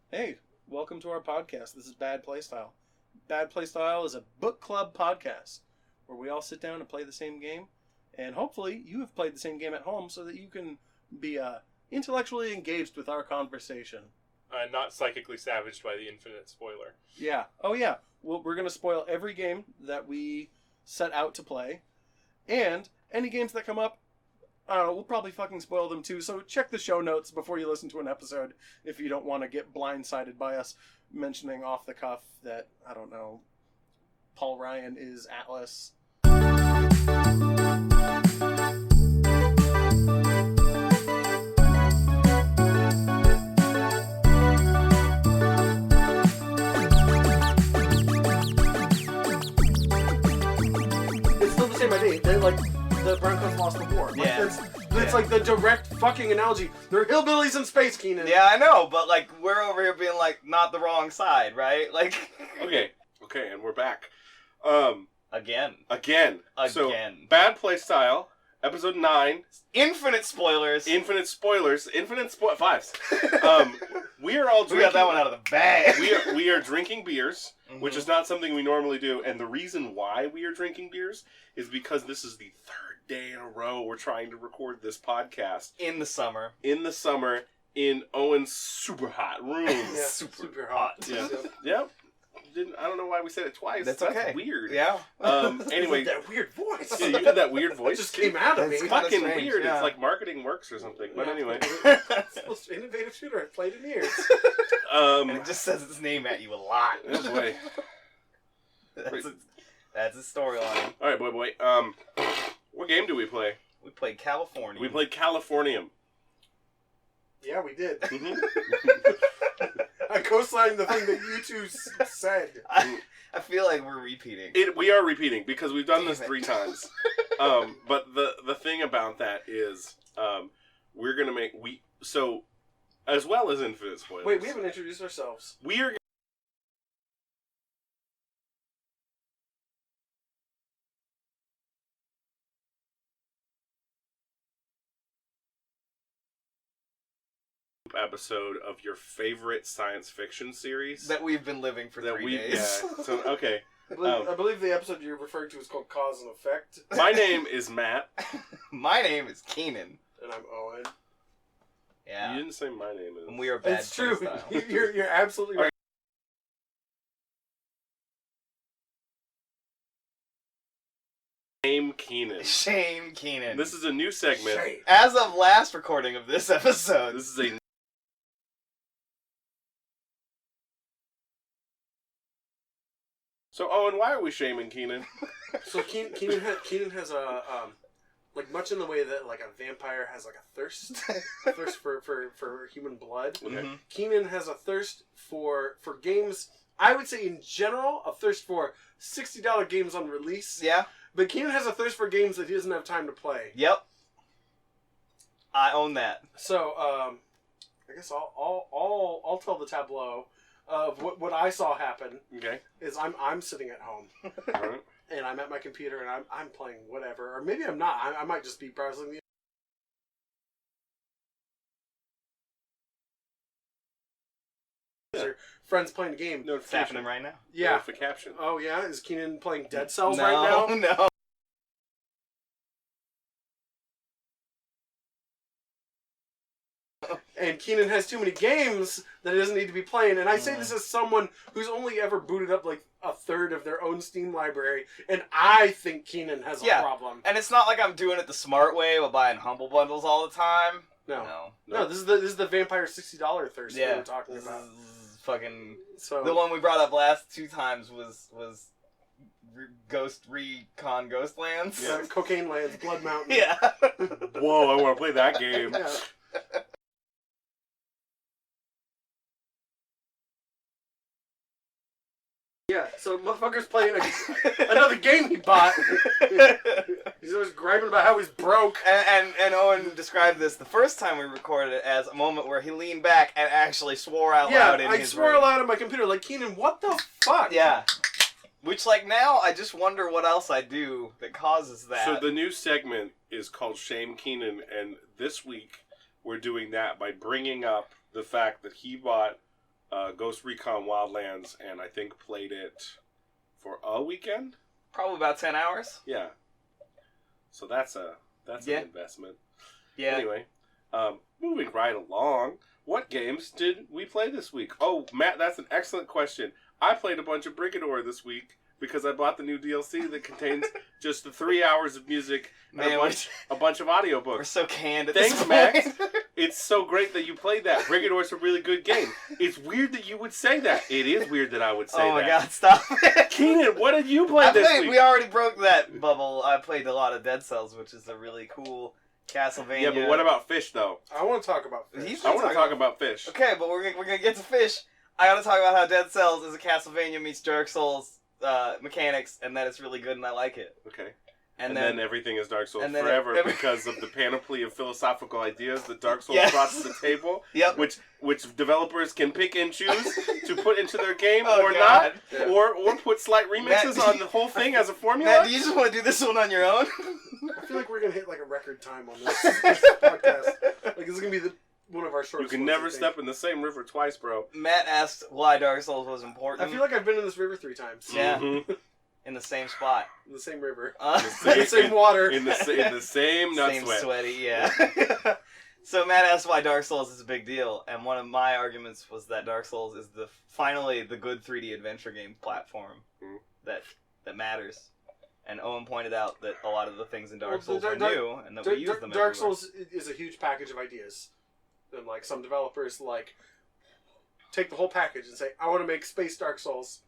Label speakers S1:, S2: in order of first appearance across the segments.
S1: Hey, welcome to our podcast. This is Bad Playstyle. Bad Playstyle is a book club podcast where we all sit down and play the same game. And hopefully you have played the same game at home so that you can be intellectually engaged with our conversation.
S2: Not psychically savaged by the infinite spoiler.
S1: Yeah. Oh, yeah. We're going to spoil every game that we set out to play. And any games that come up, I don't know, we'll probably fucking spoil them too. So check the show notes before you listen to an episode if you don't want to get blindsided by us mentioning off the cuff that, I don't know, Paul Ryan is Atlas. It's still the same idea. They're like, the Broncos lost the war. Like,
S3: Yeah.
S1: It's like the direct fucking analogy. They're hillbillies in space, Keenan.
S3: Yeah, I know, but like we're over here being like not the wrong side, right? Like
S2: Okay, and we're back.
S3: again.
S2: So, Bad Playstyle, episode 9.
S3: Infinite spoilers.
S2: Infinite spoilers. Fives. We are all drinking.
S3: We got that one out of the bag.
S2: we are drinking beers, which is not something we normally do. And the reason why we are drinking beers is because this is the third day in a row we're trying to record this podcast.
S3: In the summer.
S2: In Owen's super hot room.
S1: Yeah, super hot.
S2: Yeah. Yep. I don't know why we said it twice.
S3: That's okay.
S2: Weird.
S3: Yeah.
S1: With
S2: Anyway.
S1: that weird voice.
S2: Yeah, you did that weird voice.
S1: It just came out of me.
S3: That's
S2: Fucking
S3: strange,
S2: weird.
S3: yeah.
S2: It's like marketing works or something. But anyway.
S1: It's the most innovative shooter I've played in years.
S3: And it just says its name at you a lot.
S2: Oh boy.
S3: That's a storyline.
S2: All right, boy. What game do we play?
S3: We played California.
S2: We played Californium.
S1: Yeah, we did.
S2: Mm-hmm.
S1: I co-signed the thing that you two said.
S3: I feel like we're repeating.
S2: We are repeating because we've done this
S3: Damn it.
S2: 3 times. But the thing about that is, we're gonna so as well as infinite spoilers.
S1: Wait, we haven't introduced ourselves.
S2: We are. Episode of your favorite science fiction series
S3: That we've been living for 3 days.
S2: Yeah. So okay.
S1: I believe the episode you're referring to is called Cause and Effect.
S2: My name is Matt.
S3: My name is Keenan.
S1: And I'm Owen.
S3: Yeah.
S2: You didn't say my name.
S3: And we are Bad
S1: It's true.
S3: Playstyle.
S1: You're absolutely right.
S2: Shame Keenan.
S3: Shame Keenan.
S2: This is a new segment.
S1: Shame.
S3: As of last recording of this episode.
S2: This is a. So Owen, why are we shaming Keenan?
S1: So Keenan has a like much in the way that like a vampire has like a thirst for human blood.
S2: Okay.
S3: Mhm.
S1: Keenan has a thirst for games. I would say in general a thirst for $60 games on release.
S3: Yeah.
S1: But Keenan has a thirst for games that he doesn't have time to play.
S3: Yep. I own that.
S1: So I guess I'll tell the tableau of what I saw happen.
S2: Okay.
S1: Is I'm sitting at home.
S2: All right.
S1: And I'm at my computer and I'm playing whatever, or maybe I'm not. I might just be browsing the.
S2: Yeah.
S1: Friends playing a game.
S3: It's happening right now.
S1: Yeah.
S2: Notification.
S1: Oh yeah. Is Keenan playing Dead Cells
S3: no,
S1: right now?
S3: No.
S1: And Keenan has too many games that he doesn't need to be playing. And I say this as someone who's only ever booted up like a third of their own Steam library, and I think Keenan has a problem.
S3: And it's not like I'm doing it the smart way by buying humble bundles all the time.
S1: No.
S3: No.
S1: This is the vampire $60 thirst that we were talking
S3: this
S1: about.
S3: is fucking.
S1: So
S3: The one we brought up last 2 times was Recon Ghostlands.
S1: yeah, Cocaine Lands, Blood Mountain.
S3: Yeah.
S2: Whoa! I want to play that game.
S1: Yeah. Yeah, so motherfucker's playing another game he bought. He's always griping about how he's broke.
S3: And Owen described this the first time we recorded it as a moment where he leaned back and actually swore out loud in
S1: I
S3: his
S1: swore
S3: room.
S1: aloud on my computer, like, Keenan, what the fuck?
S3: Yeah. Which, like, now I just wonder what else I do that causes that.
S2: So the new segment is called Shame Keenan, and this week we're doing that by bringing up the fact that he bought Ghost Recon Wildlands, and I think played it for a weekend.
S3: Probably about 10 hours.
S2: Yeah. So that's an investment.
S3: Yeah.
S2: Anyway, moving right along, what games did we play this week? Oh, Matt, that's an excellent question. I played a bunch of Brigador this week because I bought the new DLC that contains just the 3 hours of music and
S3: Man,
S2: a bunch of audiobooks.
S3: We're so canned at
S2: Thanks,
S3: this
S2: Max.
S3: point.
S2: It's so great that you played that. Brigador's a really good game. It's weird that you would say that. It is weird that I would say that.
S3: Oh my god, stop it.
S2: Keenan, what did you play this week?
S3: We already broke that bubble. I played a lot of Dead Cells, which is a really cool Castlevania.
S2: Yeah, but what about Fish, though?
S1: I want to talk about Fish.
S3: He's
S2: I want to talk about Fish.
S3: Okay, but we're gonna get to Fish. I gotta talk about how Dead Cells is a Castlevania meets Dark Souls mechanics, and that it's really good, and I like it.
S2: Okay.
S3: And
S2: then everything is Dark Souls
S3: and then
S2: forever because of the panoply of philosophical ideas that Dark Souls
S3: Yes.
S2: brought to the table,
S3: Yep.
S2: which developers can pick and choose to put into their game
S3: Oh,
S2: or
S3: God.
S2: not, or put slight remixes
S3: Matt,
S2: on the whole thing as a formula.
S3: Matt, do you just want to do this one on your own?
S1: I feel like we're gonna hit like a record time on this podcast. Like this is gonna be one of our shortest.
S2: You can
S1: ones,
S2: never
S1: I think.
S2: step in the same river twice, bro.
S3: Matt asked why Dark Souls was important.
S1: I feel like I've been in this river 3 times.
S3: Yeah.
S2: Mhm.
S3: In the same spot.
S1: In the same river.
S2: same-
S1: In the same water.
S2: in the same nut
S3: Same
S2: sweat.
S3: sweaty, yeah. So Matt asked why Dark Souls is a big deal, and one of my arguments was that Dark Souls is finally the good 3D adventure game platform
S2: Mhm.
S3: that matters. And Owen pointed out that a lot of the things in Dark
S1: Well,
S3: Souls
S1: Dark-
S3: are new, and that we use them
S1: Dark
S3: everywhere.
S1: Souls is a huge package of ideas. And like some developers take the whole package and say, I want to make Space Dark Souls.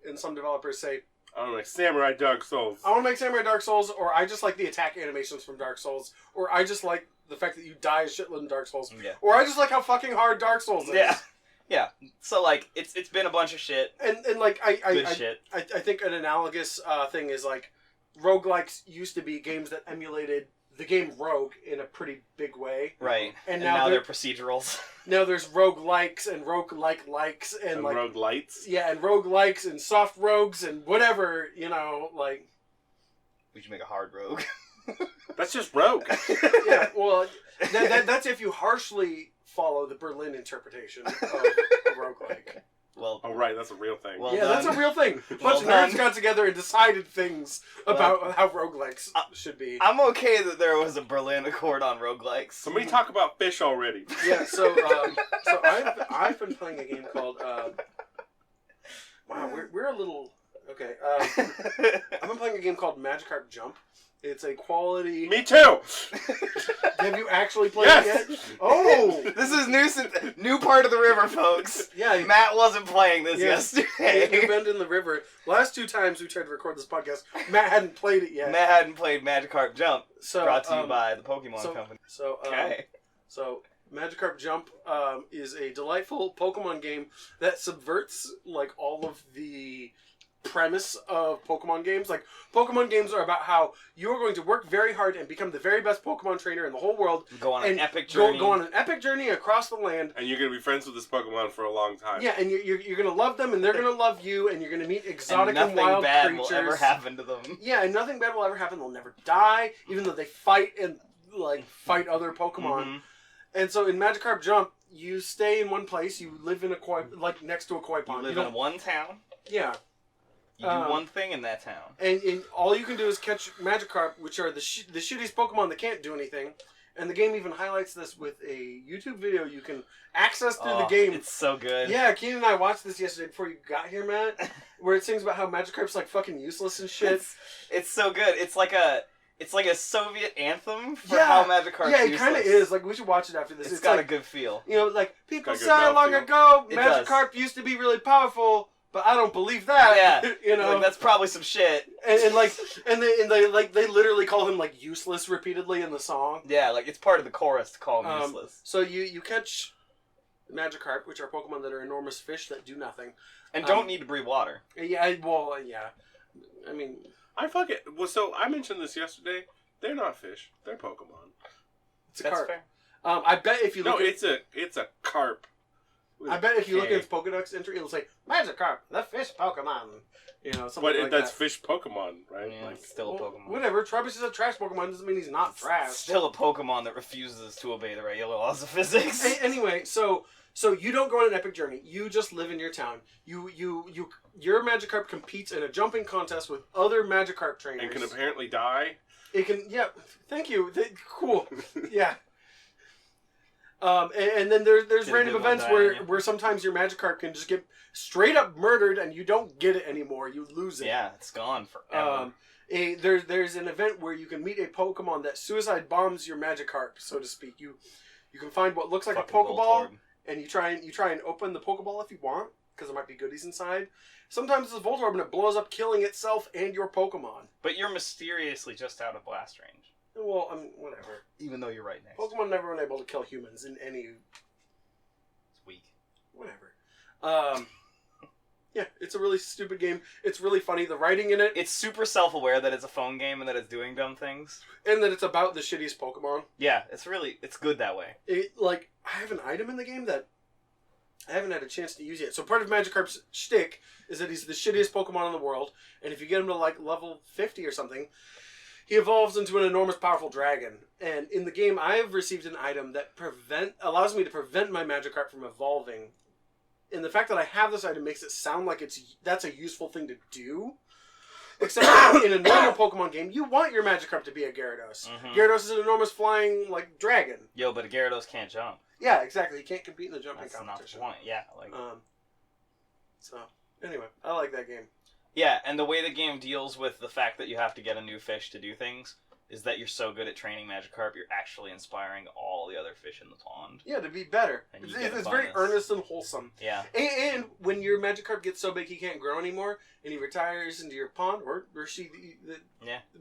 S1: And some developers say,
S2: I don't know, like Samurai Dark Souls.
S1: I want to make Samurai Dark Souls, or I just like the attack animations from Dark Souls, or I just like the fact that you die a shitload in Dark Souls,
S3: Yeah.
S1: or I just like how fucking hard Dark Souls is.
S3: Yeah. Yeah. So like it's been a bunch of shit.
S1: And like
S3: Good shit.
S1: I think an analogous thing is like roguelikes used to be games that emulated the game Rogue in a pretty big way.
S3: Right.
S1: And
S3: And
S1: now
S3: now
S1: they're-
S3: they're procedurals.
S1: Now there's roguelikes and roguelike-likes and like
S2: Rogue Lights.
S1: yeah, and roguelikes and soft rogues and whatever, like
S3: We should make a hard rogue.
S2: That's just Rogue.
S1: yeah, well that's if you harshly follow the Berlin interpretation of a roguelike.
S3: Well,
S2: Oh, right, that's a real thing.
S3: Well
S1: yeah,
S3: done.
S1: that's a real thing. A bunch
S3: Well
S1: of nerds
S3: done.
S1: got together and decided things about how roguelikes should be.
S3: I'm okay that there was a Berlin Accord on roguelikes.
S2: Somebody talk about Fish already.
S1: Yeah, so I've been playing a game called wow, we're a little okay. I've been playing a game called Magikarp Jump. It's a quality.
S2: Me too!
S1: Have you actually played
S2: Yes!
S1: it yet? Oh,
S3: This is new part of the river, folks.
S1: yeah.
S3: Matt wasn't playing this
S1: Yeah.
S3: yesterday.
S1: You bend in the river. Last 2 times we tried to record this podcast, Matt hadn't played it yet.
S3: Matt hadn't played Magikarp Jump,
S1: So,
S3: brought to you by the Pokemon
S1: so-
S3: Company.
S1: So,
S3: Okay.
S1: So, Magikarp Jump is a delightful Pokemon game that subverts like all of the premise of Pokemon games. Like Pokemon games are about how you're going to work very hard and become the very best Pokemon trainer in the whole world.
S3: Go on an
S1: and
S3: epic journey.
S1: Go on an epic journey across the land.
S2: And you're going to be friends with this Pokemon for a long time.
S1: Yeah, and you're gonna love them, and they're gonna love you, and you're gonna meet exotic
S3: and
S1: and,
S3: nothing
S1: wild
S3: bad
S1: creatures.
S3: will ever happen to them.
S1: Yeah, and nothing bad will ever happen. They'll never die, even though they fight and fight other Pokemon.
S3: Mhm.
S1: And so in Magikarp Jump, you stay in one place. You live in a koi, next to a koi
S3: You
S1: pond.
S3: live
S1: You
S3: in
S1: don't-
S3: one town.
S1: yeah,
S3: You do one thing in that town.
S1: and all you can do is catch Magikarp, which are the shittiest Pokemon that can't do anything. And the game even highlights this with a YouTube video you can access through the game.
S3: It's so good.
S1: Yeah, Keenan and I watched this yesterday before you got here, Matt, where it sings about how Magikarp's like fucking useless and shit.
S3: It's so good. It's like a Soviet anthem for
S1: Yeah.
S3: how Magikarp's
S1: Yeah, it
S3: useless.
S1: kind of is. Like, we should watch it after this.
S3: It's got
S1: like,
S3: a good feel.
S1: you know, like, people
S2: Got a good
S1: said long
S2: mouthfeel.
S1: ago
S3: It does.
S1: Magikarp used to be really powerful, but I don't believe that.
S3: Yeah,
S1: you know,
S3: like, that's probably some shit.
S1: and they literally call him like useless repeatedly in the song.
S3: Yeah, like it's part of the chorus to call him useless.
S1: So you catch Magikarp, which are Pokemon that are enormous fish that do nothing.
S3: And don't need to breathe water.
S1: Yeah, well, yeah. I mean,
S2: So I mentioned this yesterday. They're not fish. They're Pokemon.
S1: it's a
S3: That's
S1: carp.
S3: fair.
S1: I bet if you
S2: No,
S1: look
S2: it's a carp.
S1: I bet if you look
S3: Okay.
S1: at its Pokedex entry, it'll say Magikarp, the fish Pokemon. You know, something
S2: But
S1: like
S2: that's
S1: that.
S2: fish Pokemon, right?
S3: Yeah,
S2: Like,
S3: it's still a
S1: Well,
S3: Pokemon.
S1: whatever. Travis is a trash Pokemon doesn't mean he's not trash.
S3: Still a Pokemon that refuses to obey the regular laws of physics.
S1: Anyway, so So you don't go on an epic journey. You just live in your town. Your Magikarp competes in a jumping contest with other Magikarp trainers.
S2: And can apparently die.
S1: It can. Yeah. Thank you. Cool. Yeah. And then there's random events where sometimes your Magikarp can just get straight up murdered and you don't get it anymore. You lose it.
S3: Yeah, it's gone forever.
S1: There's an event where you can meet a Pokemon that suicide bombs your Magikarp, so to speak. You can find what looks like
S3: Fucking
S1: a Pokeball,
S3: Voltorb.
S1: and you try and open the Pokeball if you want, because there might be goodies inside. Sometimes it's a Voltorb and it blows up, killing itself and your Pokemon.
S4: But you're mysteriously just out of blast range.
S1: Well, I mean, whatever.
S3: Even though you're right next.
S1: Pokemon never been able to kill humans in any.
S3: It's weak.
S1: Whatever. Yeah, it's a really stupid game. It's really funny. The writing in it,
S3: It's super self-aware that it's a phone game and that it's doing dumb things.
S1: and that it's about the shittiest Pokemon.
S3: Yeah, it's good that way.
S1: I have an item in the game that I haven't had a chance to use yet. So part of Magikarp's shtick is that he's the shittiest Pokemon in the world, and if you get him to like level 50 or something, he evolves into an enormous, powerful dragon. And in the game, I have received an item that allows me to prevent my Magikarp from evolving. And the fact that I have this item makes it sound like that's a useful thing to do. Except in a normal Pokemon game, you want your Magikarp to be a Gyarados.
S3: Mhm.
S1: Gyarados is an enormous flying dragon.
S3: Yo, but a Gyarados can't jump.
S1: Yeah, exactly. He can't compete in the jumping
S3: That's not the
S1: competition.
S3: point. Yeah,
S1: So anyway, I like that game.
S3: yeah, and the way the game deals with the fact that you have to get a new fish to do things is that you're so good at training Magikarp, you're actually inspiring all the other fish in the pond.
S1: Yeah, to be better.
S3: And you
S1: It's,
S3: get a
S1: it's very
S3: bonus.
S1: earnest and wholesome.
S3: Yeah.
S1: And when your Magikarp gets so big he can't grow anymore, and he retires into your pond, or she, the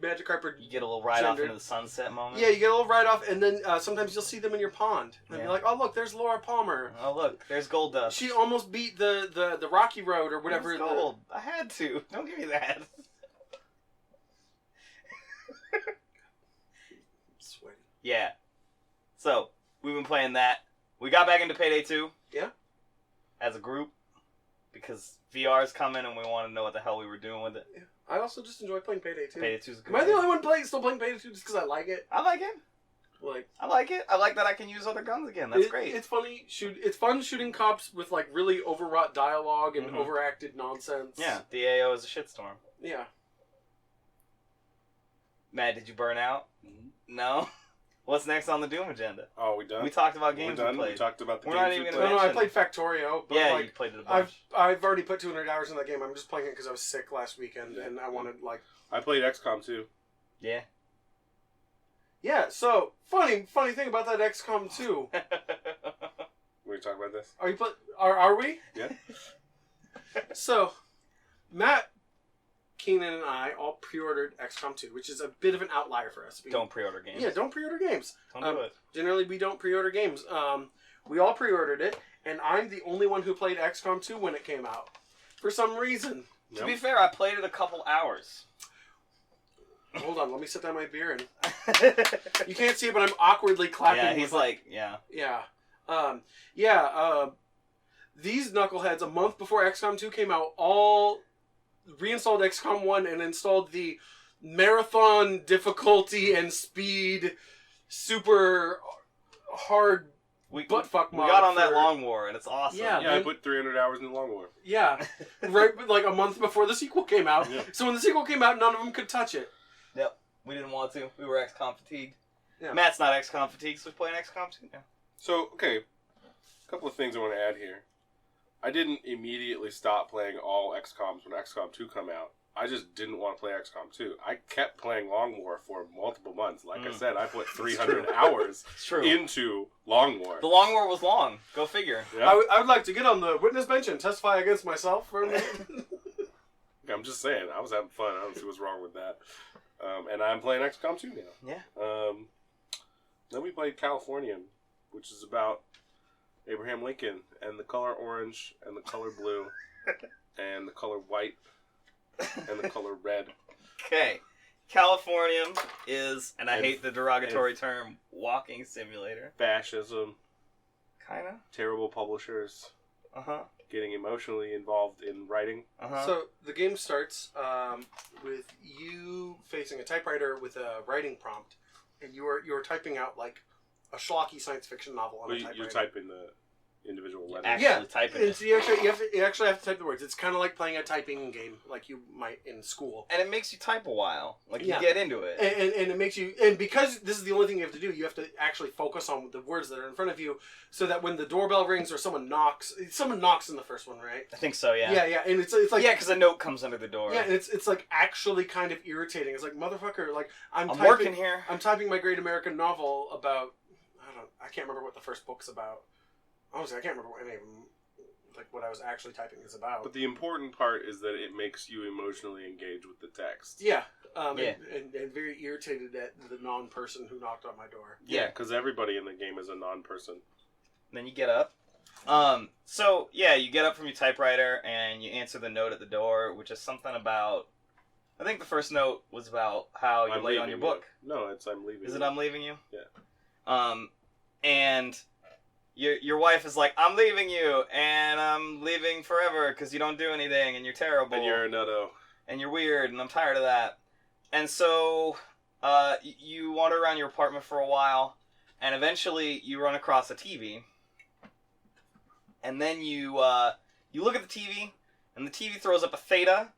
S1: Magikarp are
S3: You get a little ride off
S1: gendered.
S3: into the sunset moment.
S1: Yeah, you get a little ride off, and then sometimes you'll see them in your pond. And
S3: Yeah.
S1: be like, oh, look, there's Laura Palmer.
S3: Oh, look, there's Gold Dust.
S1: She almost beat the Rocky Road or whatever.
S3: Where's Gold. I had to. Don't give me that.
S1: Sweaty.
S3: Yeah. So, we've been playing that. We got back into Payday 2.
S1: Yeah.
S3: As a group. Because VR's coming and we want to know what the hell we were doing with it.
S1: Yeah. I also just enjoy playing Payday 2.
S3: Payday 2's a good
S1: Am I the
S3: game.
S1: only one still playing Payday 2 just because I like it?
S3: I like it.
S1: Like,
S3: I like it. I like that I can use other guns again. That's great.
S1: It's funny. It's fun shooting cops with really overwrought dialogue and
S3: Mhm.
S1: overacted nonsense.
S3: Yeah, the AO is a shitstorm.
S1: Yeah.
S3: Matt, did you burn out? No? What's next on the Doom agenda?
S2: Oh, we done?
S3: We talked about
S2: We're
S3: games
S2: done?
S3: we played.
S2: We talked about the
S3: We're not
S2: games we
S3: even
S2: played.
S3: gonna
S1: No, I
S3: mention-
S1: played Factorio, but
S3: Yeah, you played it a bunch.
S1: I've already put 200 hours in that game. I'm just playing it because I was sick last weekend and I wanted
S2: I played XCOM too.
S3: Yeah.
S1: Yeah. So funny thing about that XCOM 2.
S2: We talk about this?
S1: Are we?
S2: Yeah.
S1: So Matt, Keenan, and I all pre-ordered XCOM 2, which is a bit of an outlier for us.
S3: Don't pre-order games.
S1: Yeah, don't pre-order games.
S3: Don't do it.
S1: Generally, we don't pre-order games. We all pre-ordered it, and I'm the only one who played XCOM 2 when it came out. For some reason.
S3: To be fair, I played it a couple hours.
S1: Hold on, let me set down my beer and... You can't see it, but I'm awkwardly clapping.
S3: Yeah, he's
S1: with,
S3: yeah.
S1: Yeah. These knuckleheads, a month before XCOM 2 came out, all reinstalled XCOM 1 and installed the marathon difficulty and speed super hard
S3: We
S1: buttfuck mod.
S3: got on that
S1: for-
S3: long war, and it's awesome.
S1: Yeah.
S2: Yeah, I put 300 hours in the Long War.
S1: Yeah, right, a month before the sequel came out.
S2: Yeah.
S1: So when the sequel came out, none of them could touch it.
S3: Yep. We didn't want to. We were XCOM fatigued.
S1: Yeah.
S3: Matt's not XCOM fatigued, so we're playing XCOM 2 now.
S2: So, okay, a couple of things I want to add here. I didn't immediately stop playing all XCOMs when XCOM 2 come out. I just didn't want to play XCOM 2. I kept playing Long War for multiple months. Like I said, I put 300 hours
S3: It's true.
S2: into Long War.
S3: The long war was long. Go figure.
S2: Yeah.
S1: I would like to get on the witness bench and testify against myself for a minute.
S2: I'm just saying, I was having fun. I don't see what's wrong with that. And I'm playing XCOM 2 now.
S3: Yeah.
S2: Then we played Californium, which is about Abraham Lincoln and the color orange and the color blue and the color white and the color red.
S3: Okay. Californium is, and I
S2: And-
S3: hate the derogatory term, walking simulator.
S2: Fascism,
S3: Kinda.
S2: terrible publishers,
S3: Uh-huh.
S2: getting emotionally involved in writing.
S3: Uh-huh.
S1: So the game starts with you facing a typewriter with a writing prompt, and you are typing out a schlocky science fiction novel on
S2: Well,
S1: a typewriter.
S2: you're typing the individual letters.
S3: Actually typing it.
S5: You actually have to type the words. It's kind of like playing a typing game, like you might in school.
S3: And it makes you type a while. Like, you
S5: Yeah.
S3: get into it.
S5: And it makes you, and because this is the only thing you have to do, you have to actually focus on the words that are in front of you, so that when the doorbell rings or someone knocks in the first one, right?
S3: I think so, yeah.
S5: Yeah, and it's like
S3: Yeah, because a note comes under the door.
S5: yeah, and it's like actually kind of irritating. It's like, motherfucker, like I'm
S3: working here.
S5: I'm typing my great American novel about I can't remember what the first book's about. Honestly, I can't remember what any of them, like what I was actually typing is about.
S2: But the important part is that it makes you emotionally engage with the text.
S5: Yeah.
S3: Yeah.
S5: And very irritated at the non-person who knocked on my door.
S3: Yeah.
S2: Because everybody in the game is a non-person.
S3: Then you get up. So, yeah, you get up from your typewriter and you answer the note at the door, which is something about... I think the first note was about how you're late on your book.
S2: No, it's I'm leaving
S3: Is
S2: you.
S3: it I'm leaving you?
S2: Yeah.
S3: And your wife is like, I'm leaving you, and I'm leaving forever because you don't do anything, and you're terrible.
S2: And you're a nutto.
S3: And you're weird, and I'm tired of that. And so, you wander around your apartment for a while, and eventually you run across a TV. And then you look at the TV, and the TV throws up a theta,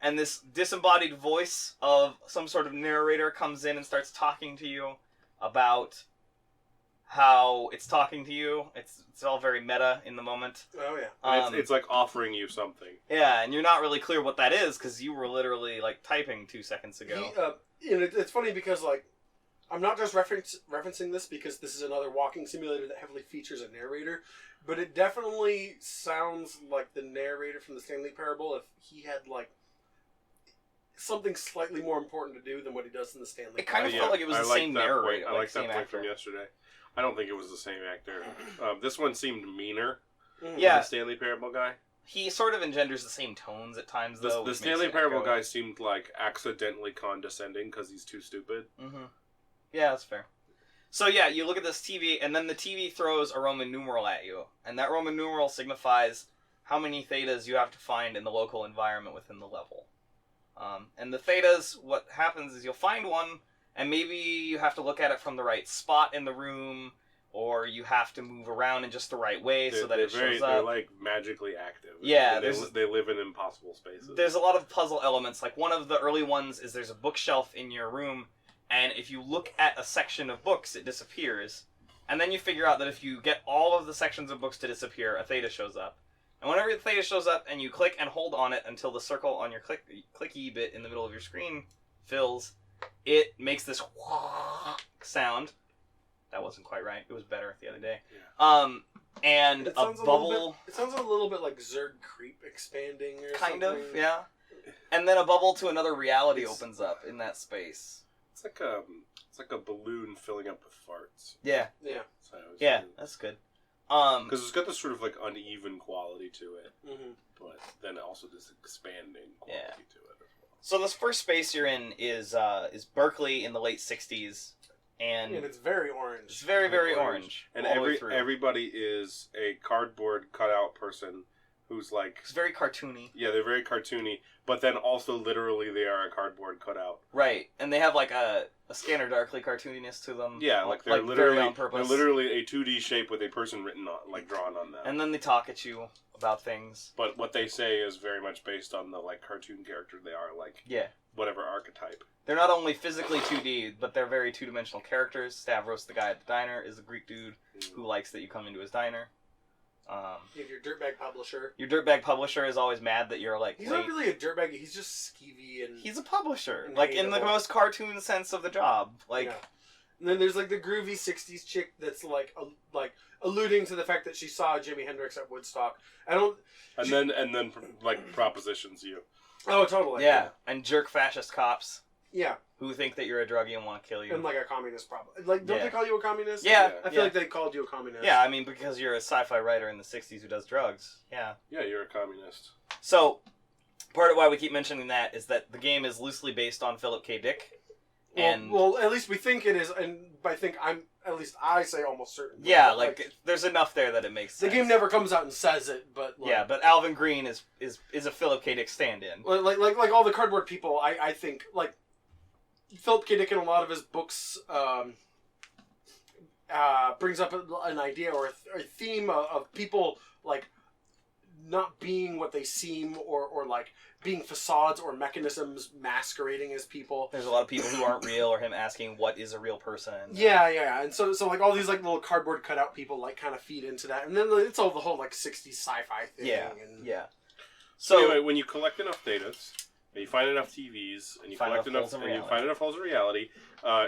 S3: and this disembodied voice of some sort of narrator comes in and starts talking to you about how it's talking to you. It's all very meta in the moment.
S5: Oh yeah.
S2: And it's like offering you something.
S3: Yeah, and you're not really clear what that is because you were literally like typing 2 seconds ago.
S5: And it's funny because like I'm not just referencing this because this is another walking simulator that heavily features a narrator, but it definitely sounds like the narrator from the Stanley Parable if he had like something slightly more important to do than what he does in the Stanley.
S3: It kind of felt like it was the same narrator.
S2: I like that point from yesterday. I don't think it was the same actor. This one seemed meaner.
S3: Yeah.
S2: The Stanley Parable guy.
S3: He sort of engenders the same tones at times, though.
S2: The Stanley Parable guy seemed like accidentally condescending because he's too stupid.
S3: Mm-hmm. Yeah, that's fair. So yeah, you look at this TV, and then the TV throws a Roman numeral at you, and that Roman numeral signifies how many thetas you have to find in the local environment within the level. And the thetas, what happens is you'll find one, and maybe you have to look at it from the right spot in the room, or you have to move around in just the right way so that it shows up.
S2: They're like magically active.
S3: Yeah,
S2: they live in impossible spaces.
S3: There's a lot of puzzle elements. Like one of the early ones is there's a bookshelf in your room, and if you look at a section of books, it disappears. And then you figure out that if you get all of the sections of books to disappear, a theta shows up. And whenever the theta shows up and you click and hold on it until the circle on your clicky bit in the middle of your screen fills, it makes this sound. That wasn't quite right. It was better the other day.
S2: Yeah.
S3: And a bubble.
S5: It sounds a little bit like Zerg Creep expanding or
S3: kind
S5: something.
S3: of, yeah. And then a bubble to another reality opens up in that space.
S2: It's like a balloon filling up with farts.
S3: Yeah.
S5: Yeah.
S2: So
S3: Yeah, that's good.
S2: because it's got this sort of like uneven quality to it,
S5: Mm-hmm.
S2: but then also this expanding quality to it as well.
S3: So this first space you're in is Berkeley in the late '60s, and
S5: And it's very orange.
S3: it's very, very orange.
S2: And
S3: all the way through.
S2: everybody is a cardboard cutout person who's like,
S3: It's very cartoony.
S2: yeah, they're very cartoony, but then also literally they are a cardboard cutout.
S3: Right, and they have like a Scanner Darkly cartooniness to them.
S2: Yeah, like they're
S3: very
S2: literally
S3: on purpose.
S2: they're literally a 2D shape with a person written on, like drawn on them.
S3: And then they talk at you about things.
S2: But what they say is very much based on the like cartoon character they are, like
S3: Yeah.
S2: whatever archetype.
S3: They're not only physically 2D, but they're very two-dimensional characters. Stavros, the guy at the diner, is a Greek dude who likes that you come into his diner.
S5: You have your dirtbag publisher.
S3: Your dirtbag publisher is always mad that you're like
S5: He's
S3: late.
S5: not really a dirtbag. He's just skeevy and.
S3: He's a publisher,
S5: And
S3: like in the
S5: hateable.
S3: most cartoon sense of the job. Like,
S5: Yeah. And then there's like the groovy '60s chick that's like alluding to the fact that she saw Jimi Hendrix at Woodstock.
S2: And then like propositions you.
S5: Oh, totally.
S3: yeah, and jerk fascist cops
S5: Yeah.
S3: who think that you're a druggie and want to kill you.
S5: And like a communist, probably. Like, don't
S3: Yeah.
S5: they call you a communist?
S3: Yeah.
S5: I feel like they called you a communist.
S3: Yeah, I mean, because you're a sci-fi writer in the '60s who does drugs. Yeah.
S2: Yeah, you're a communist.
S3: So, part of why we keep mentioning that is that the game is loosely based on Philip K. Dick. And
S5: Well, at least we think it is, and by think I say almost certain.
S3: yeah, like there's enough there that it makes
S5: the
S3: sense.
S5: game never comes out and says it, but like,
S3: Yeah, but Alvin Green is a Philip K. Dick stand-in.
S5: like all the cardboard people, I think like Philip K. Dick in a lot of his books brings up an idea or a theme of people like not being what they seem, or like being facades or mechanisms masquerading as people.
S3: There's a lot of people who aren't real, or him asking what is a real person.
S5: Yeah, and so like all these like little cardboard cutout people like kind of feed into that, and then it's all the whole like 60s sci-fi thing.
S3: Yeah.
S2: So anyway, when you collect enough datas, and you find enough TVs, and you
S3: Find
S2: collect
S3: enough
S2: enough,
S3: holes in
S2: and you find enough holes of reality,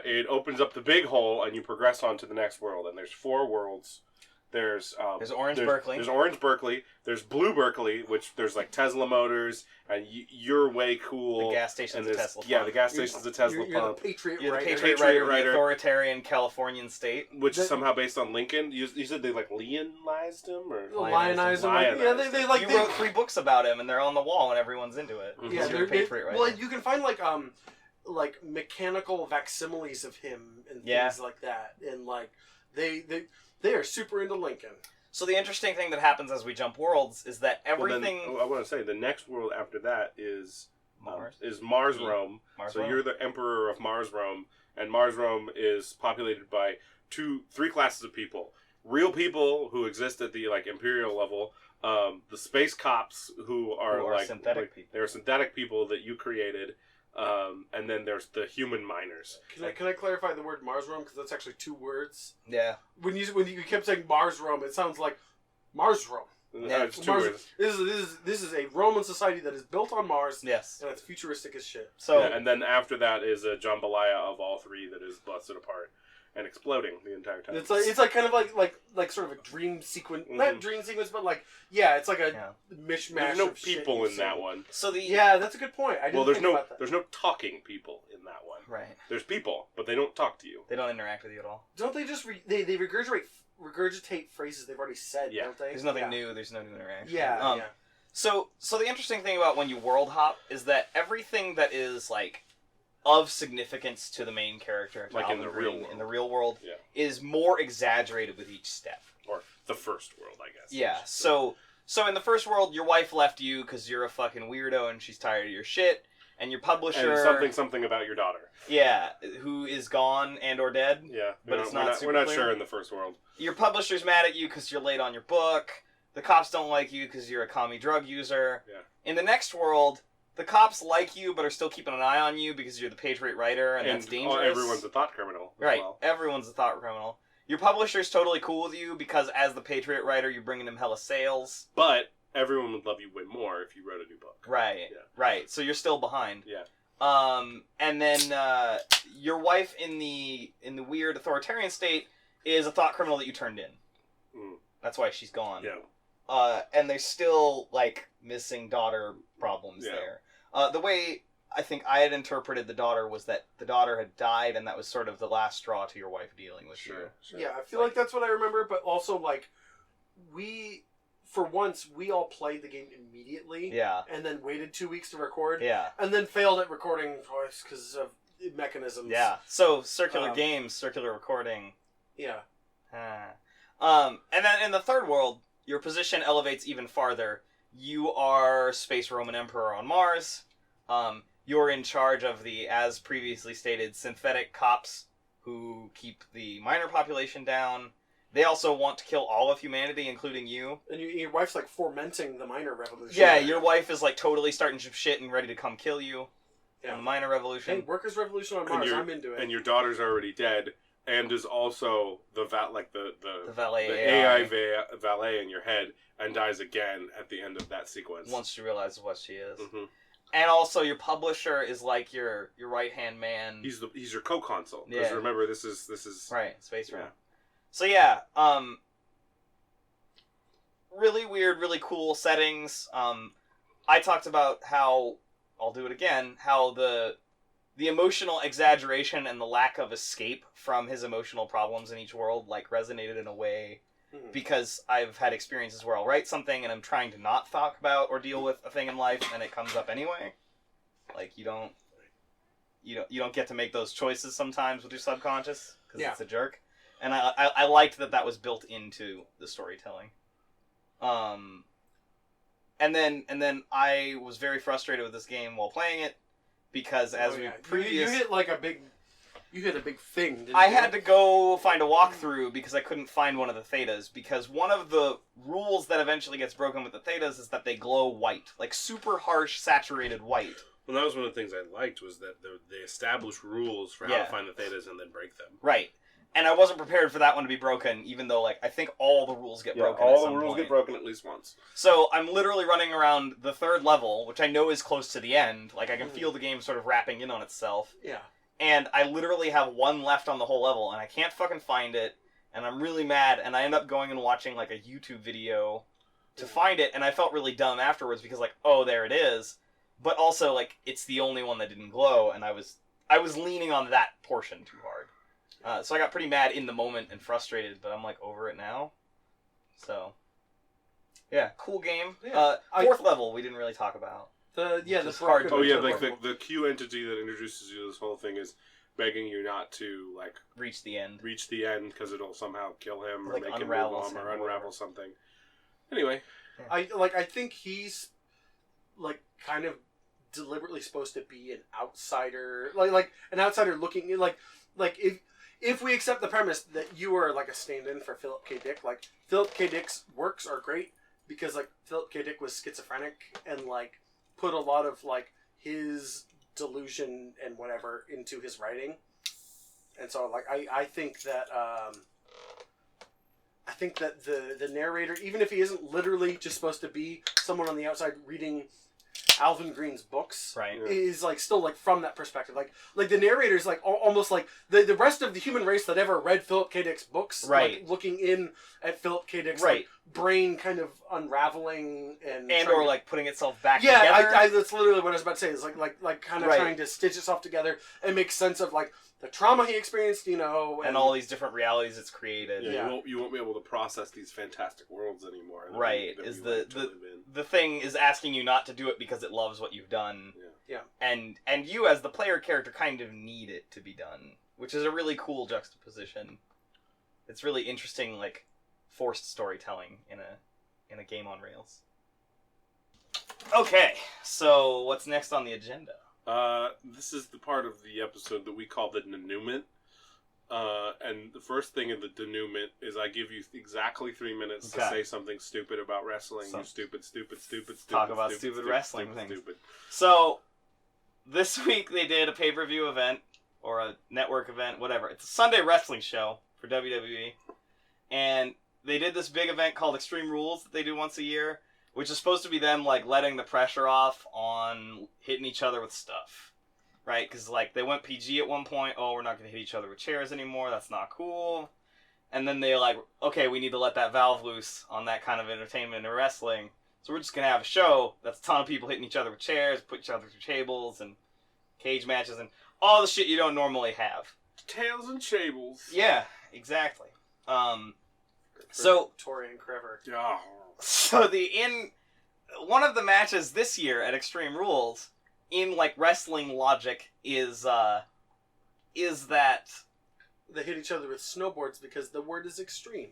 S2: it opens up the big hole, and you progress on to the next world. And there's 4 worlds. There's
S3: Orange Berkeley.
S2: There's Orange Berkeley. There's Blue Berkeley, which there's like Tesla motors, and you're way cool.
S3: The gas station's a Tesla pump.
S2: Yeah, the gas station's a Tesla
S5: You're
S2: pump.
S5: the Patriot
S3: You're the
S5: Writer.
S3: Patriot Writer, the authoritarian Californian state.
S2: Which is somehow based on Lincoln. You said they like Leonized him, or
S5: Lionized him. Yeah, they like
S3: you wrote 3 books about him, and they're on the wall, and everyone's into it.
S2: Mhm.
S5: Yeah,
S3: You're the Patriot Writer.
S5: well, you can find like mechanical facsimiles of him and things like that, and like they are super into Lincoln.
S3: So the interesting thing that happens as we jump worlds is that everything.
S2: I want to say the next world after that is
S3: Mars.
S2: Rome.
S3: Mars
S2: So
S3: Rome.
S2: you're the emperor of Mars Rome, and Mars Rome is populated by 3 classes of people: real people who exist at the like imperial level, the space cops who are like
S3: synthetic people.
S2: They're synthetic people that you created, and then there's the human miners.
S5: Can I clarify the word Mars Rome, because that's actually 2 words.
S3: Yeah.
S5: When you kept saying Mars Rome, it sounds like Mars Rome.
S3: Yeah,
S2: It's 2 words.
S5: This is a Roman society that is built on Mars.
S3: Yes.
S5: And it's futuristic as shit.
S3: So
S2: Yeah, and then after that is a jambalaya of all 3 that is busted apart and exploding the entire time.
S5: It's like kind of like sort of a dream sequence, not dream sequence, but like it's like a mishmash.
S2: There's no
S5: of shit
S2: people
S5: you've
S2: in
S5: seen.
S2: that one.
S3: So the
S5: That's a good point. I didn't think about that.
S2: There's no talking people in that one.
S3: right.
S2: There's people, but they don't talk to you.
S3: They don't interact with you at all.
S5: Don't they just they regurgitate phrases they've already said?
S2: Yeah.
S5: Don't they?
S3: There's nothing new. There's no new interaction.
S5: Yeah.
S3: So the interesting thing about when you world hop is that everything that is like of significance to the main character,
S2: Like in the real
S3: Green,
S2: world.
S3: in the real world,
S2: Yeah.
S3: is more exaggerated with each step.
S2: Or the first world, I guess.
S3: Yeah. So in the first world, your wife left you because you're a fucking weirdo and she's tired of your shit, and your publisher,
S2: And something about your daughter.
S3: yeah, who is gone and or dead.
S2: Yeah,
S3: But it's not super
S2: we're not
S3: clear.
S2: sure in the first world.
S3: Your publisher's mad at you because you're late on your book. The cops don't like you because you're a commie drug user.
S2: Yeah.
S3: In the next world, the cops like you but are still keeping an eye on you because you're the Patriot Writer, and that's dangerous.
S2: Everyone's a thought criminal. As
S3: right.
S2: Well.
S3: Everyone's a thought criminal. Your publisher's totally cool with you because as the Patriot Writer, you're bringing him hella sales.
S2: But everyone would love you way more if you wrote a new book.
S3: Right.
S2: Yeah.
S3: Right. So you're still behind.
S2: Yeah.
S3: And then your wife in the weird authoritarian state is a thought criminal that you turned in.
S2: Mm.
S3: That's why she's gone.
S2: Yeah.
S3: And there's still like missing daughter problems
S2: Yeah.
S3: there. The way I think I had interpreted the daughter was that the daughter had died, and that was sort of the last straw to your wife dealing with you.
S2: Sure.
S5: Yeah, I feel like that's what I remember, but also like for once we all played the game immediately.
S3: Yeah.
S5: And then waited 2 weeks to record.
S3: Yeah.
S5: And then failed at recording twice because of mechanisms.
S3: Yeah. So circular
S5: Um,
S3: games, circular recording.
S5: Yeah.
S3: And then in the third world, your position elevates even farther. You are Space Roman Emperor on Mars. You're in charge of the, as previously stated, synthetic cops who keep the miner population down. They also want to kill all of humanity, including you.
S5: And your wife's like fomenting the minor revolution.
S3: Yeah, your wife is like totally starting some shit and ready to come kill you.
S5: Yeah.
S3: On the minor revolution.
S5: Hey, workers' revolution on Mars. I'm into it.
S2: And your daughter's already dead, and is also the
S3: valet
S2: AI valet in your head, and dies again at the end of that sequence.
S3: Once she realizes what she is.
S2: Mm-hmm.
S3: And also, your publisher is like your right hand man.
S2: He's your co-consul. Because
S3: Yeah.
S2: remember, this is
S3: right, Space Room.
S2: Yeah.
S3: So yeah, really weird, really cool settings. I talked about how, I'll do it again, how the emotional exaggeration and the lack of escape from his emotional problems in each world like resonated in a way because I've had experiences where I'll write something and I'm trying to not talk about or deal with a thing in life and it comes up anyway. Like you don't get to make those choices sometimes with your subconscious because it's a jerk. And I liked that was built into the storytelling. And then I was very frustrated with this game while playing it because as you
S5: hit like a big You hit a big thing, didn't
S3: I
S5: you?
S3: had to go find a walkthrough because I couldn't find one of the thetas, because one of the rules that eventually gets broken with the thetas is that they glow white. Like, super harsh, saturated white.
S2: Well, that was one of the things I liked, was that they established rules for how
S3: Yeah.
S2: to find the thetas and then break them.
S3: Right. And I wasn't prepared for that one to be broken, even though, like, I think all the rules get broken at
S2: all
S3: some
S2: the rules
S3: point.
S2: get broken at least once.
S3: So I'm literally running around the 3rd level, which I know is close to the end. Like, I can feel the game sort of wrapping in on itself.
S5: Yeah.
S3: And I literally have one left on the whole level, and I can't fucking find it, and I'm really mad, and I end up going and watching, like, a YouTube video to find it, and I felt really dumb afterwards, because, like, oh, there it is. But also, like, it's the only one that didn't glow, and I was leaning on that portion too hard. So I got pretty mad in the moment and frustrated, but I'm, like, over it now. So, yeah, cool game.
S5: Yeah.
S3: 4th level we didn't really talk about.
S5: The
S3: It's hard to-
S2: Oh yeah,
S3: Sure.
S2: like the Q entity that introduces you to this whole thing is begging you not to like
S3: Reach the end.
S2: reach the end because it'll somehow kill him or
S3: Like
S2: make him move
S3: unravels
S2: on
S3: him
S2: or
S3: or
S2: unravel
S3: whatever.
S2: something. Anyway,
S5: I think he's like kind of deliberately supposed to be an outsider, like an outsider looking like if we accept the premise that you are like a stand-in for Philip K. Dick, like Philip K. Dick's works are great because like Philip K. Dick was schizophrenic and like put a lot of like his delusion and whatever into his writing, and so like I think that the narrator, even if he isn't literally just supposed to be someone on the outside reading Alvin Green's books,
S3: Right.
S2: Yeah.
S5: is like still like from that perspective, like the narrator's like almost like the rest of the human race that ever read Philip K. Dick's books,
S3: Right.
S5: like, looking in at Philip K. Dick's
S3: Right.
S5: like, brain kind of unraveling and
S3: And
S5: trying
S3: or
S5: to-
S3: like putting itself back
S5: yeah,
S3: together.
S5: that's literally what I was about to say. Is like kind of
S3: Right.
S5: trying to stitch itself together and make sense of like the trauma he experienced, and
S3: all these different realities it's created.
S2: yeah,
S5: Yeah.
S2: You won't be able to process these fantastic worlds anymore. that
S3: Right,
S2: that
S3: is
S2: we like to live in.
S3: The thing is asking you not to do it because it loves what you've done.
S5: Yeah.
S3: And you as the player character kind of need it to be done, which is a really cool juxtaposition. It's really interesting, like forced storytelling in a game on rails. Okay, so what's next on the agenda?
S2: This is the part of the episode that we call the denouement. And the first thing in the denouement is I give you exactly 3 minutes to
S3: Okay.
S2: say something stupid about wrestling. You stupid.
S3: Talk about stupid wrestling
S2: stupid,
S3: things.
S2: Stupid.
S3: So, this week they did a pay-per-view event, or a network event, whatever. It's a Sunday wrestling show for WWE. And they did this big event called Extreme Rules that they do once a year, which is supposed to be them, like, letting the pressure off on hitting each other with stuff. Right? Because, like, they went PG at one point. Oh, we're not going to hit each other with chairs anymore. That's not cool. And then they're like, okay, we need to let that valve loose on that kind of entertainment and wrestling. So we're just going to have a show that's a ton of people hitting each other with chairs, put each other through tables, and cage matches, and all the shit you don't normally have.
S2: Tails and shables.
S3: Yeah, exactly. So
S5: Tori and Crever.
S2: Yeah.
S3: One of the matches this year at Extreme Rules, in like wrestling logic, is that
S5: They hit each other with snowboards because the word is extreme.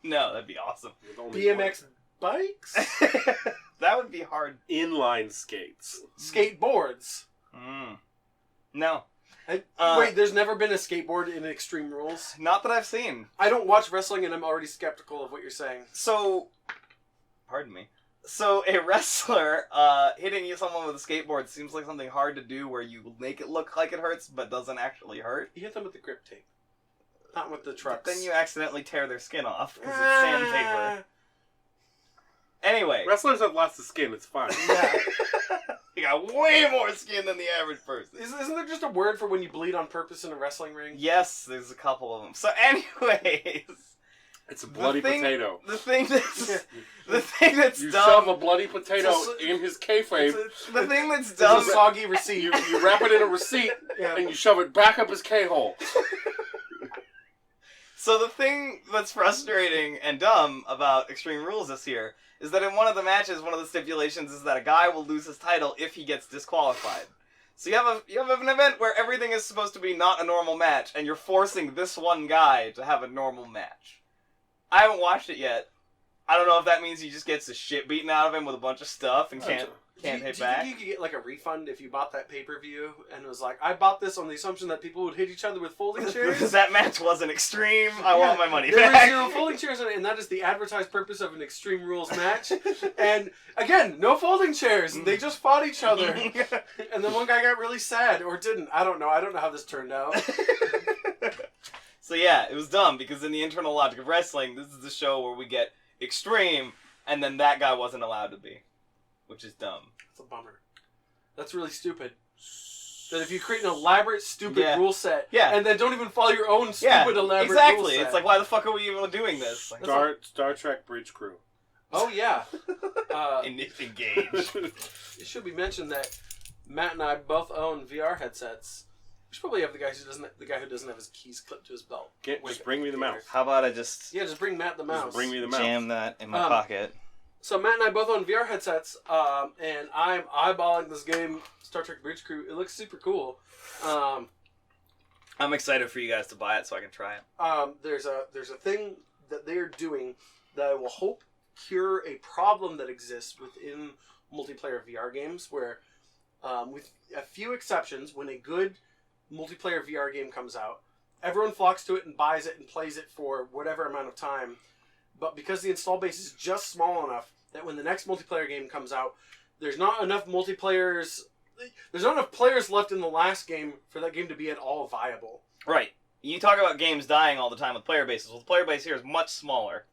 S3: no, that'd be awesome.
S2: With only
S5: BMX bikes,
S3: That would be hard.
S2: one. Inline skates.
S5: skateboards.
S3: No,
S5: Wait, there's never been a skateboard in Extreme Rules?
S3: not that I've seen.
S5: I don't watch wrestling, and I'm already skeptical of what you're saying.
S3: So, pardon me. So a wrestler hitting someone with a skateboard seems like something hard to do, where you make it look like it hurts but doesn't actually hurt.
S5: You hit them with the grip tape, not with the
S3: But
S5: trucks.
S3: then you accidentally tear their skin off because it's sandpaper. Anyway,
S2: Wrestlers have lots of skin. It's fine.
S5: Yeah.
S3: you got way more skin than the average person.
S5: Isn't there just a word for when you bleed on purpose in a wrestling ring?
S3: Yes, there's a couple of them. So, anyways,
S2: It's a bloody potato.
S3: the thing that's
S2: You
S3: dumb.
S2: shove a bloody potato in his kayfabe.
S3: The thing that's
S5: It's
S3: dumb.
S5: a soggy receipt.
S2: You wrap it in a receipt
S5: Yeah.
S2: and you shove it back up his K-hole.
S3: So the thing that's frustrating and dumb about Extreme Rules this year is that in one of the matches, one of the stipulations is that a guy will lose his title if he gets disqualified. So you have an event where everything is supposed to be not a normal match, and you're forcing this one guy to have a normal match. I haven't watched it yet. I don't know if that means he just gets the shit beaten out of him with a bunch of stuff and can't Can't hit
S5: do you
S3: back.
S5: think you could get like a refund if you bought that pay-per-view and it was like, I bought this on the assumption that people would hit each other with folding chairs?
S3: Because that match wasn't extreme. I
S5: Yeah,
S3: want my money
S5: there
S3: back.
S5: were 0 folding chairs in it, and that is the advertised purpose of an Extreme Rules match. And again, no folding chairs. They just fought each other. And then one guy got really sad, or didn't. I don't know. I don't know how this turned out.
S3: So yeah, it was dumb because in the internal logic of wrestling, this is the show where we get extreme, and then that guy wasn't allowed to be, which is dumb.
S5: That's a bummer. That's really stupid. That if you create an elaborate, stupid rule set, and then don't even follow your own stupid, elaborate
S3: exactly.
S5: rule set.
S3: It's like, why the fuck are we even doing this? Like,
S2: Star Trek Bridge Crew.
S5: Oh, yeah.
S3: Engage.
S5: It should be mentioned that Matt and I both own VR headsets. We should probably have the guy who doesn't have his keys clipped to his belt.
S2: Just bring me the mouse.
S3: How about I just
S5: just bring Matt the mouse.
S2: Just bring me the mouse.
S3: jam that in my pocket?
S5: So Matt and I both own VR headsets, and I'm eyeballing this game, Star Trek Bridge Crew. It looks super cool.
S3: I'm excited for you guys to buy it so I can try it.
S5: There's a thing that they are doing that I will hope cure a problem that exists within multiplayer VR games, where, with a few exceptions, when a good multiplayer VR game comes out, everyone flocks to it and buys it and plays it for whatever amount of time. But because the install base is just small enough that when the next multiplayer game comes out, there's not enough players left in the last game for that game to be at all viable.
S3: Right. You talk about games dying all the time with player bases. Well, the player base here is much smaller.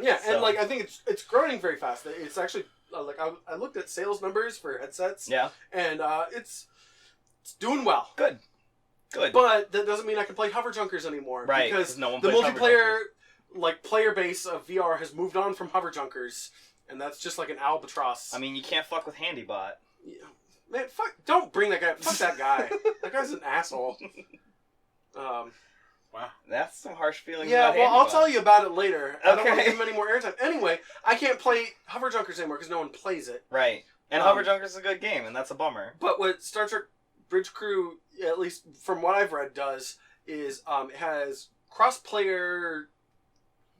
S5: Yeah,
S3: So-
S5: and like I think it's growing very fast. It's actually like I looked at sales numbers for headsets.
S3: Yeah.
S5: And it's doing well.
S3: Good.
S5: But that doesn't mean I can play Hover Junkers anymore.
S3: Right,
S5: Because
S3: 'cause no one
S5: the
S3: plays Hover
S5: multiplayer player base of VR has moved on from Hover Junkers, and that's just like an albatross.
S3: I mean, you can't fuck with HandyBot.
S5: Yeah. Man, don't bring that guy. Fuck that guy. That guy's an asshole.
S2: Wow.
S3: That's some harsh feelings.
S5: Yeah,
S3: about
S5: well, I'll
S3: HandyBot.
S5: tell you about it later. I don't want to
S3: Okay.
S5: give him any more airtime. Anyway, I can't play Hover Junkers anymore because no one plays it.
S3: Right. And Hover Junkers is a good game, and that's a bummer.
S5: But what Star Trek Bridge Crew, at least from what I've read, does is it has cross-player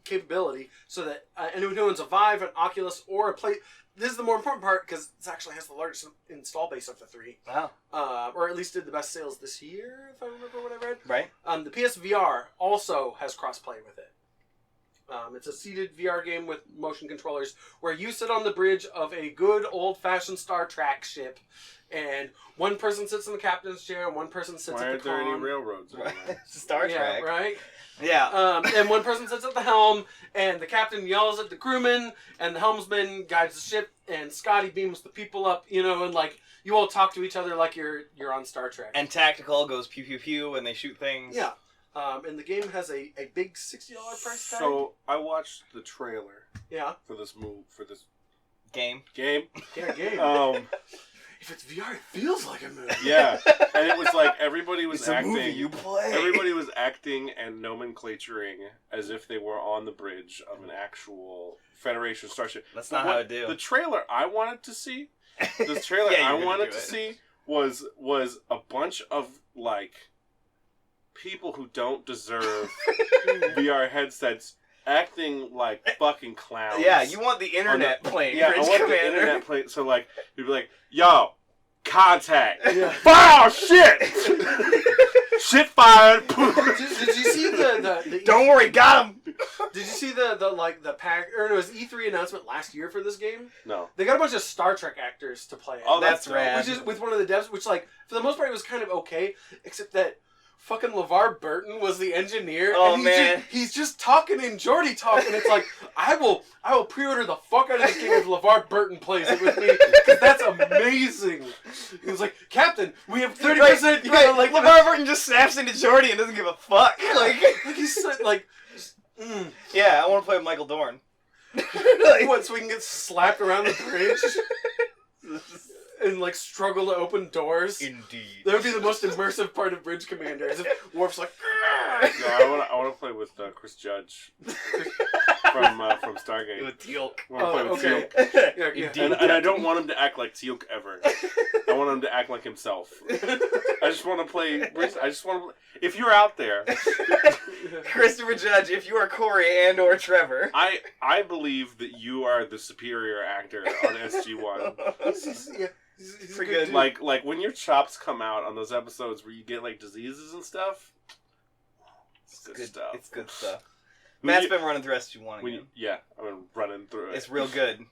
S5: capability, so that anyone who owns a Vive, an Oculus, or a Play... This is the more important part, because it actually has the largest install base of the three.
S3: Wow.
S5: Or at least did the best sales this year, if I remember what I read.
S3: Right.
S5: The PSVR also has cross-play with it. It's a seated VR game with motion controllers where you sit on the bridge of a good old-fashioned Star Trek ship, and one person sits in the captain's chair and one person sits
S2: Why
S5: at
S2: aren't
S5: the
S2: there any
S5: con.
S2: railroads?
S3: It's Star Trek.
S5: Yeah, right?
S3: Yeah.
S5: And one person sits at the helm, and the captain yells at the crewman, and the helmsman guides the ship, and Scotty beams the people up, and like you all talk to each other like you're on Star Trek.
S3: And Tactical goes pew pew pew and they shoot things.
S5: Yeah. And the game has a big $60 price tag.
S2: So I watched the trailer
S5: Yeah.
S2: for this
S3: Game.
S2: game.
S5: Yeah, game. If it's VR, it feels like a movie.
S2: Yeah, and it was like everybody was
S3: It's a
S2: acting.
S3: movie you play.
S2: Everybody was acting and nomenclaturing as if they were on the bridge of an actual Federation starship.
S3: That's not how I do.
S2: The trailer I wanted to see, the trailer
S3: Yeah,
S2: I
S3: you're gonna
S2: wanted
S3: do
S2: to
S3: it.
S2: see was a bunch of like people who don't deserve VR headsets acting like fucking clowns.
S3: Yeah, you want the internet playing.
S2: Yeah, I
S3: Bridge
S2: want
S3: Commander.
S2: the internet play. So like, you'd be like, "Yo, contact!
S5: Yeah.
S2: Wow, shit! Shit fired!"
S5: Did you see the
S3: Don't worry, got him.
S5: Did you see the pack or no, it was E3 announcement last year for this game?
S2: No.
S5: They got a bunch of Star Trek actors to play it.
S2: Oh,
S3: That's
S2: dope.
S3: rad.
S5: Which is with one of the devs, which like for the most part it was kind of okay, except that fucking LeVar Burton was the engineer.
S3: Oh,
S5: and
S3: man.
S5: He's just talking in Geordie talk, and it's like I will pre-order the fuck out of this game if LeVar Burton plays it with me, because that's amazing. He was like, Captain, we have 30%.
S3: Right, like LeVar Burton just snaps into Jordy and doesn't give a fuck. Like
S5: he's so, like,
S3: yeah, I want to play with Michael Dorn.
S5: what? So we can get slapped around the bridge and like struggle to open doors.
S3: Indeed.
S5: That would be the most immersive part of Bridge Commander. Is if Worf's like,
S2: No, I want to play with Chris Judge. from Stargate.
S3: With Teal'c.
S2: I wanna play with
S5: okay.
S2: Teal'c.
S5: Yeah, yeah.
S2: And I don't want him to act like Teal'c ever. I want him to act like himself. I just want to play. I just want to. If you're out there,
S3: Christopher Judge, if you are Corey and or Trevor.
S2: I believe that you are the superior actor on SG-1.
S5: He's
S3: Pretty
S5: good.
S3: good.
S5: Dude.
S2: Like when your chops come out on those episodes where you get like diseases and stuff. It's good stuff.
S3: It's good stuff.
S2: When
S3: Matt's
S2: you-
S3: been running through SG-1
S2: when
S3: again.
S2: yeah, I've been running through it.
S3: It's real good.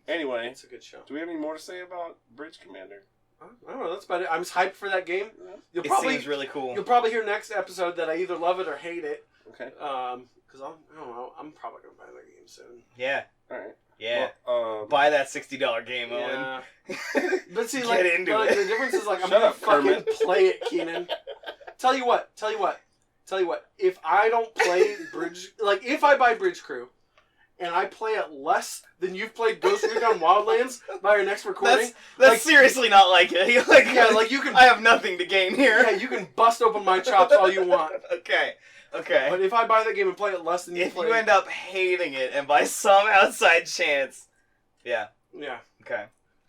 S2: Anyway,
S5: It's a good show.
S2: do we have any more to say about Bridge Commander?
S5: I don't know. That's about it. I'm just hyped for that game. You'll
S3: It
S5: probably
S3: seems really cool.
S5: you'll probably hear next episode that I either love it or hate it.
S2: Okay.
S5: Because I don't know. I'm probably gonna buy that game soon.
S3: Yeah.
S2: All right.
S3: Yeah.
S2: Well,
S3: Buy that $60 game, Owen.
S5: Yeah. But see,
S3: Get
S5: like,
S3: into
S5: but
S3: it.
S5: the difference is like I'm
S2: Shut
S5: gonna
S2: up, Kermit.
S5: fucking play it, Keenan. Tell you what. If I don't play Bridge, like if I buy Bridge Crew, and I play it less than you've played Ghost Recon Wildlands by our next recording,
S3: That's
S5: like-
S3: seriously not like it. Like,
S5: yeah, like you can,
S3: I have nothing to gain here.
S5: yeah, you can bust open my chops all you want.
S3: Okay. Okay.
S5: But if I buy the game and play it less than you
S3: If
S5: play,
S3: you end up hating it, and by some outside chance, yeah.
S5: yeah,
S3: Okay.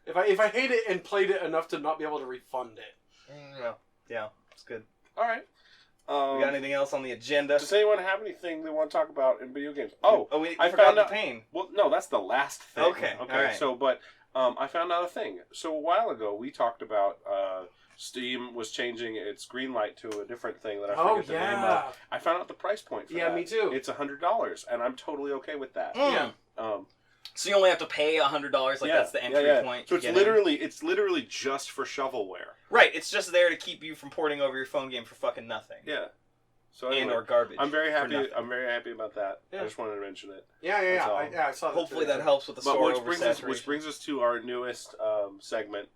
S5: if I hate it and played it enough to not be able to refund it.
S3: Yeah. It's good.
S2: all right.
S3: We got anything else on the agenda?
S2: Does anyone have anything they want to talk about in video games? Oh,
S3: we
S2: I
S3: forgot
S2: found
S3: the
S2: out-
S3: pain.
S2: well, no, that's the last thing.
S3: Okay, all right.
S2: So, but I found out a thing. So a while ago, we talked about Steam was changing its green light to a different thing that I
S5: Oh
S2: forget the name
S5: yeah,
S2: of. I found out the price point for
S5: yeah,
S2: that.
S5: me too.
S2: It's $100, and I'm totally okay with that.
S3: Mm.
S5: Yeah.
S3: So you only have to pay $100. Like
S2: Yeah,
S3: that's the entry
S2: yeah.
S3: point.
S2: So
S3: to
S2: it's
S3: get in.
S2: literally just for shovelware.
S3: Right. It's just there to keep you from porting over your phone game for fucking nothing.
S2: Yeah. So
S3: And
S2: anyway,
S3: or garbage.
S2: I'm very
S3: for
S2: happy.
S3: nothing.
S2: I'm very happy about that.
S5: Yeah.
S2: I just wanted to mention it.
S5: Yeah,
S2: That's all.
S5: I saw that.
S3: Hopefully
S5: too.
S3: that helps with the
S2: But
S3: store
S2: which brings us to our newest segment,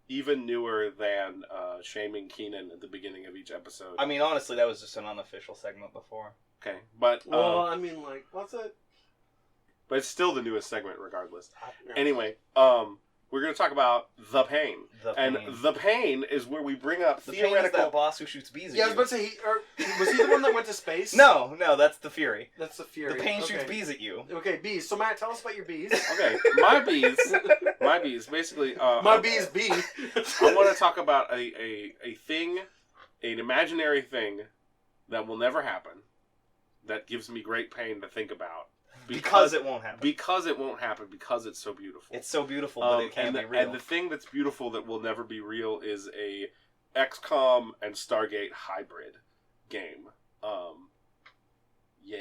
S2: even newer than shaming Keenan at the beginning of each episode.
S3: I mean, honestly, that was just an unofficial segment before.
S2: Okay, but
S5: Well, I mean, like, what's it?
S2: but it's still the newest segment regardless.
S5: Yeah.
S2: Anyway, we're going to talk about The Pain. And
S3: Pain.
S2: The Pain is where we bring up
S3: The Pain is
S2: theoretical...
S3: that boss who shoots bees at
S5: Yeah, I was
S3: you.
S5: about to say, was he the one that went to space?
S3: No, that's the Fury.
S5: That's the Fury.
S3: The Pain
S5: Okay.
S3: shoots bees at you.
S5: Okay, bees. So, Matt, tell us about your bees.
S2: Okay, my bees, basically...
S5: My bees bee.
S2: I want to talk about a thing, an imaginary thing that will never happen, that gives me great pain to think about.
S3: Because it won't happen.
S2: Because it won't happen, because it's so beautiful.
S3: It's so beautiful, but it can't be real.
S2: And the thing that's beautiful that will never be real is a XCOM and Stargate hybrid game. Yeah.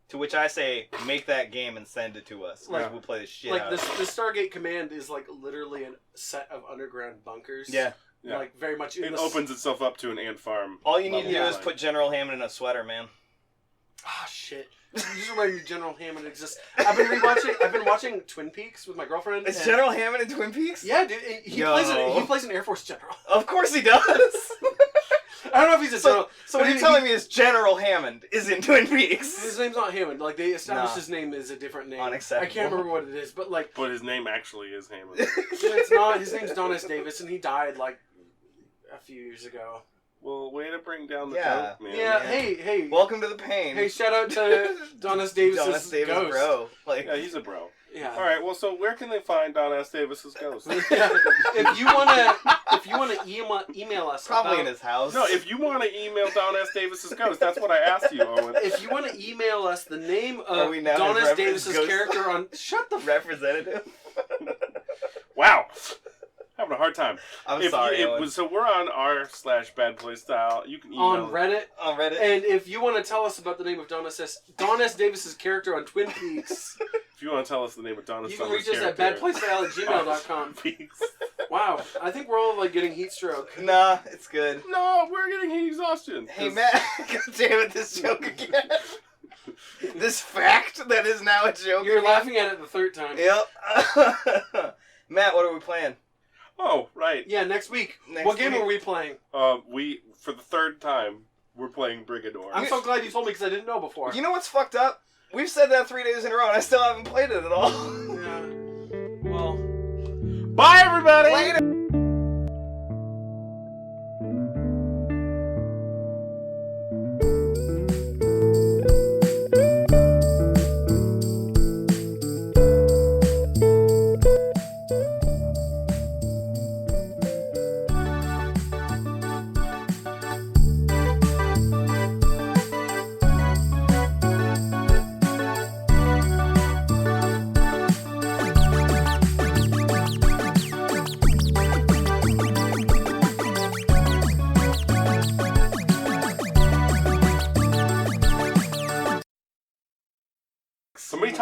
S3: To which I say, make that game and send it to us.
S5: Like-
S3: We'll play the shit
S5: Like,
S3: out
S5: the
S3: of it.
S5: Stargate Command is, like, literally a set of underground bunkers.
S3: Yeah.
S2: Yeah.
S5: Like, very much in
S2: It
S5: the...
S2: opens itself up to an ant farm.
S3: All you need to do
S2: level
S3: is
S2: design.
S3: put General Hammond in a sweater, man.
S5: Ah, shit. You just reminded me General Hammond exists. I've been watching Twin Peaks with my girlfriend.
S3: Is
S5: and-
S3: General Hammond in Twin Peaks?
S5: Yeah, dude. He
S3: Yo.
S5: plays an Air Force general.
S3: Of course he does.
S5: I don't know if he's a general.
S3: So what you're telling me is General Hammond is in Twin Peaks.
S5: His name's not Hammond. Like, they established
S3: Nah.
S5: his name is a different name.
S3: Unacceptable.
S5: I can't remember what it is, but, like,
S2: But his name actually is Hammond.
S5: it's not. His name's Don S. Davis, and he died, like, a few years ago.
S2: Well, way to bring down the
S3: Yeah.
S2: joke, man.
S5: Yeah,
S3: man.
S5: hey.
S3: Welcome to the pain.
S5: Hey, shout out to Don S. Davis'
S3: Don S. Davis,
S5: ghost.
S3: bro. Like,
S2: Yeah, he's a bro.
S5: Yeah.
S2: All right, well, so where can they find Don S. Davis's ghost?
S5: Yeah. If you wanna email us,
S3: probably in
S5: about-
S3: his house.
S2: No, if you want to email Don S. Davis's ghost, that's what I asked you, Owen.
S5: If you want to email us the name
S3: Are
S5: of
S3: we now
S5: Don
S3: his
S5: S. Davis's
S3: ghost?
S5: character on shut the
S3: representative.
S2: Wow. Having a hard time.
S3: I'm sorry. Owen.
S2: So we're on r/badplaystyle. You can email
S5: on Reddit.
S3: On Reddit.
S5: And if you want to tell us about the name of Don S. Davis's character on Twin Peaks,
S2: if you want to tell us the name of Don S.
S5: you can
S2: Davis's
S5: reach us at
S2: character.
S5: badplaystyle@gmail.com.
S2: Peaks.
S5: Wow, I think we're all like getting heat stroke.
S3: Nah, it's good.
S2: No, we're getting heat exhaustion.
S3: Hey, Matt. God damn it, this joke again. This fact that is now a joke.
S5: You're laughing at it the third time.
S3: Yep. Matt, what are we playing?
S2: Oh, right.
S5: Yeah, next week.
S3: Next
S5: What game
S3: week.
S5: are we playing?
S2: We, for the third time, we're playing Brigador.
S5: I'm so glad you told me because I didn't know before.
S3: You know what's fucked up? We've said that 3 days in a row, and I still haven't played it at all.
S5: Yeah. Well.
S2: Bye, everybody!
S3: Later.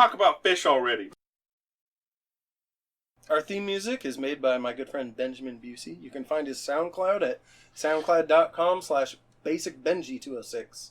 S2: talk about fish already.
S1: Our theme music is made by my good friend Benjamin Busey. You can find his SoundCloud at soundcloud.com/basicbenji206.